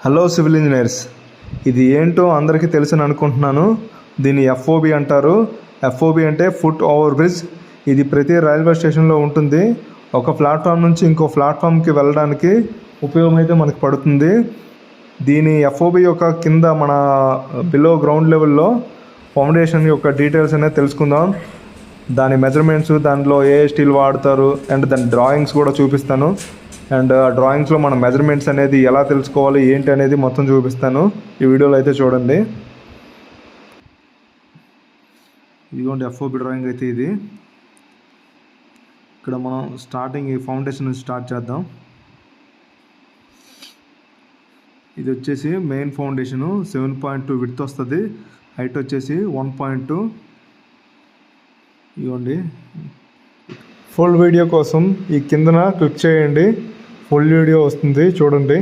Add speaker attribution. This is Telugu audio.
Speaker 1: హలో సివిల్ ఇంజనీర్స్, ఇది ఏంటో అందరికీ తెలుసని అనుకుంటున్నాను. దీన్ని ఎఫ్ఓబి అంటారు. ఎఫ్ఓబి అంటే ఫుట్ ఓవర్ బ్రిడ్జ్. ఇది ప్రతి రైల్వే స్టేషన్లో ఉంటుంది. ఒక ప్లాట్ఫామ్ నుంచి ఇంకో ప్లాట్ఫామ్కి వెళ్ళడానికి ఉపయోగం అయితే మనకు పడుతుంది. దీని ఎఫ్ఓబి యొక్క కింద మన బిలో గ్రౌండ్ లెవెల్లో ఫౌండేషన్ యొక్క డీటెయిల్స్ అనేది తెలుసుకుందాం. దాని మెజర్మెంట్స్, దాంట్లో ఏ స్టీల్ వాడతారు అండ్ దాని డ్రాయింగ్స్ కూడా చూపిస్తాను. అండ్ డ్రాయింగ్స్లో మన మెజర్మెంట్స్ అనేది ఎలా తెలుసుకోవాలి ఏంటి అనేది మొత్తం చూపిస్తాను. ఈ వీడియోలో అయితే చూడండి. ఇదిగోండి ఎఫ్ఓబి డ్రాయింగ్ అయితే ఇది. ఇక్కడ మనం స్టార్టింగ్ ఈ ఫౌండేషన్ నుంచి స్టార్ట్ చేద్దాం. ఇది వచ్చేసి మెయిన్ ఫౌండేషను 7.2 విడ్త్ వస్తుంది. హైట్ వచ్చేసి 1.2. ఇదిగోండి. ఫుల్ వీడియో కోసం ఈ కిందన క్లిక్ చేయండి. ఫుల్ వీడియో వస్తుంది, చూడండి.